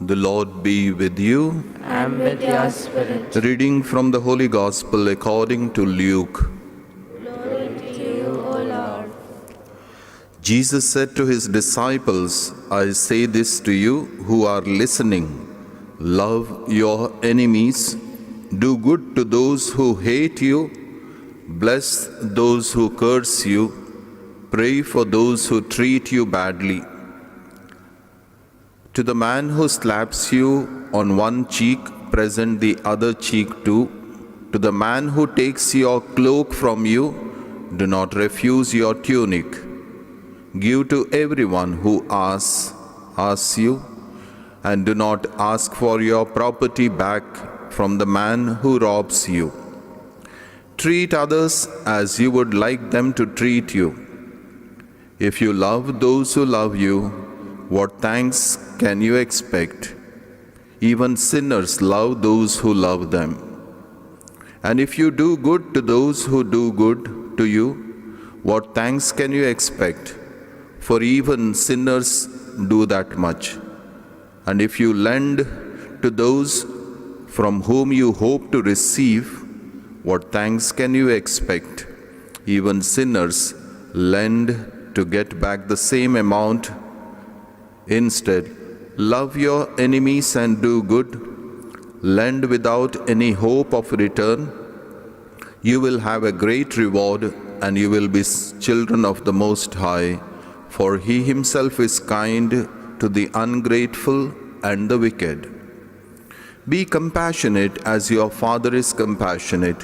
The Lord be with you. And with your spirit. Reading from the Holy Gospel according to Luke. Glory to you, O Lord. Jesus said to his disciples, I say this to you who are listening. Love your enemies. Do good to those who hate you. Bless those who curse you. Pray for those who treat you badly. To the man who slaps you on one cheek, present the other cheek too. To the man who takes your cloak from you, do not refuse your tunic. Give to everyone who asks you, and do not ask for your property back from the man who robs you. Treat others as you would like them to treat you. If you love those who love you, what thanks can you expect? Even sinners love those who love them. And if you do good to those who do good to you, what thanks can you expect? For even sinners do that much. And if you lend to those from whom you hope to receive, what thanks can you expect? Even sinners lend to get back the same amount. Instead, love your enemies and do good. Lend without any hope of return. You will have a great reward, and you will be children of the Most High, for He Himself is kind to the ungrateful and the wicked. Be compassionate as your Father is compassionate.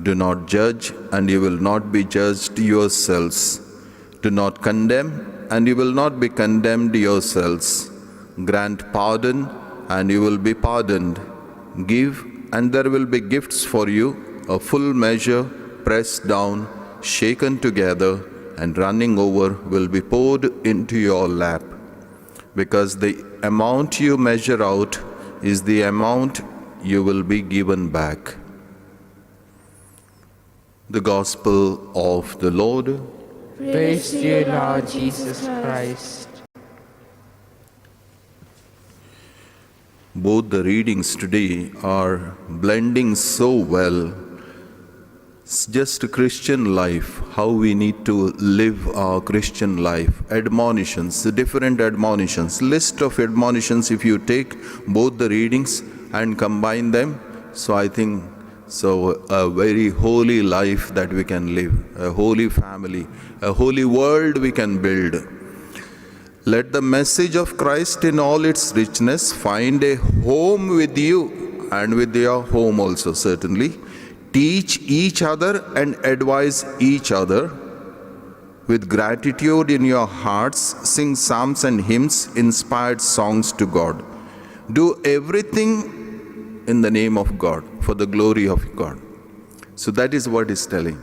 Do not judge, and you will not be judged yourselves. Do not condemn, and you will not be condemned yourselves. Grant pardon, and you will be pardoned. Give, and there will be gifts for you, a full measure, pressed down, shaken together, and running over will be poured into your lap. Because the amount you measure out is the amount you will be given back. The Gospel of the Lord. Praise to you, Lord Jesus Christ. Both the readings today are blending so well. It's just a Christian life, how we need to live our Christian life. Admonitions, different admonitions, list of admonitions if you take both the readings and combine them. So I think a very holy life that we can live, a holy family, a holy world we can build. Let the message of Christ in all its richness find a home with you and with your home also, certainly. Teach each other and advise each other. With gratitude in your hearts, sing psalms and hymns, inspired songs to God. Do everything in the name of God, for the glory of God. So that is what is telling.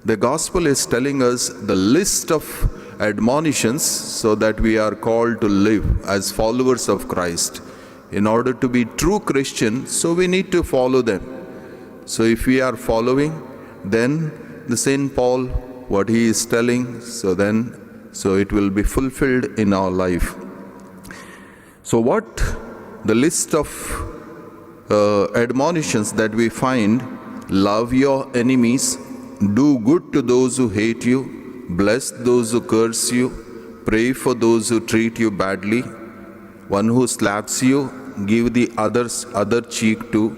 The Gospel is telling us the list of admonitions so that we are called to live as followers of Christ. In order to be true Christians, so we need to follow them. So if we are following, then the Saint Paul, what he is telling, so it will be fulfilled in our life. So what the list of admonitions that we find: love your enemies, do good to those who hate you, bless those who curse you, pray for those who treat you badly, one who slaps you, give the other cheek to,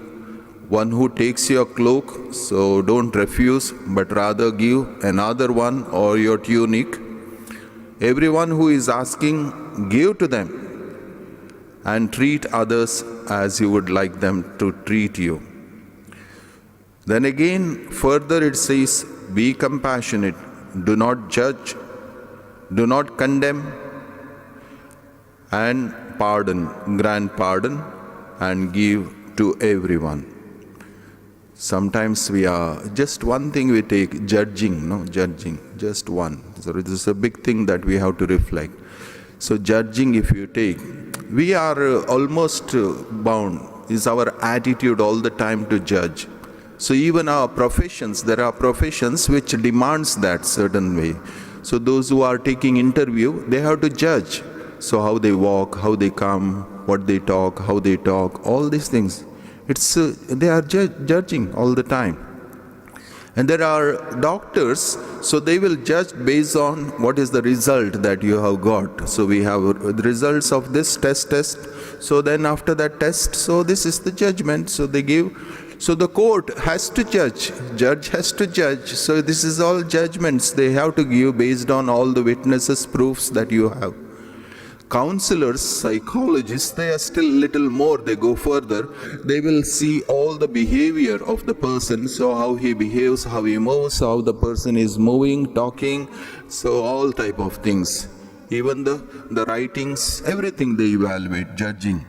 one who takes your cloak, so don't refuse, but rather give another one, or your tunic. Everyone who is asking, give to them, and treat others as you would like them to treat you. Then again, further it says, be compassionate, do not judge, do not condemn, and pardon, grant pardon, and give to everyone. Sometimes we are, just one thing we take, judging, just one. So this is a big thing that we have to reflect. So judging, if you take, we are almost bound, is our attitude all the time to judge. So even our professions, there are professions which demands that certain way. So those who are taking interview, they have to judge. So how they walk, how they come, what they talk, how they talk, all these things. They are judging all the time. And there are doctors, so they will judge based on what is the result that you have got. So we have the results of this test. So then after that test, so this is the judgment. So they give. So the court has to judge has to judge. So this is all judgments they have to give based on all the witnesses, proofs that you have. Counselors, psychologists, they are still little more, they go further. They will see all the behavior of the person, so how he behaves, how he moves, how the person is moving, talking, so all type of things. Even the writings, everything they evaluate, judging.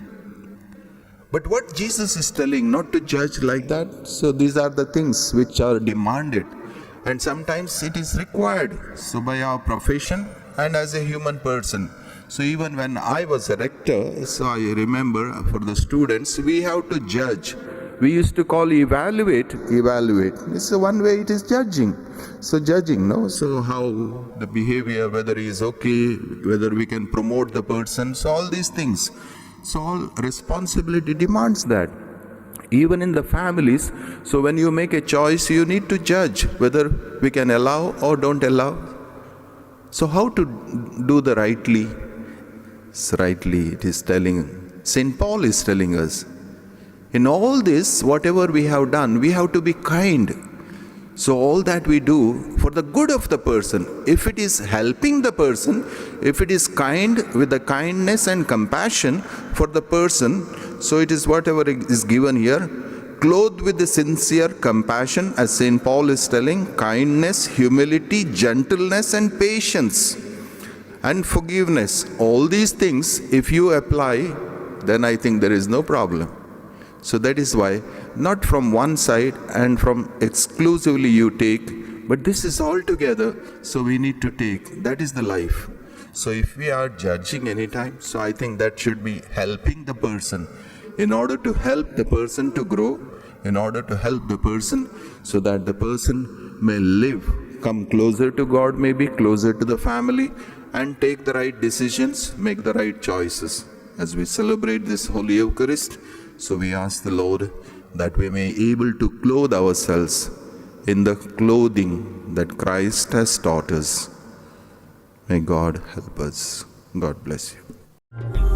But what Jesus is telling, not to judge like that. So these are the things which are demanded. And sometimes it is required. So by our profession and as a human person. So even when I was a rector, so I remember for the students, we have to judge. We used to call evaluate. So one way it is judging. So judging, no? So how the behavior, whether he is okay, whether we can promote the person, so all these things. So all responsibility demands that. Even in the families, so when you make a choice, you need to judge whether we can allow or don't allow. So how to do the rightly? So rightly, it is telling, St. Paul is telling us, in all this, whatever we have done, we have to be kind. So all that we do for the good of the person, if it is helping the person, if it is kind with the kindness and compassion for the person, so it is whatever is given here, clothed with the sincere compassion, as St. Paul is telling, kindness, humility, gentleness and patience and forgiveness. All these things, if you apply, then I think there is no problem. So that is why, not from one side and from exclusively you take, but this is all together, so we need to take. That is the life. So if we are judging anytime, so I think that should be helping the person, in order to help the person to grow, in order to help the person, so that the person may live, come closer to God, maybe closer to the family, and take the right decisions, make the right choices. As we celebrate this Holy Eucharist, so we ask the Lord that we may be able to clothe ourselves in the clothing that Christ has taught us. May God help us. God bless you.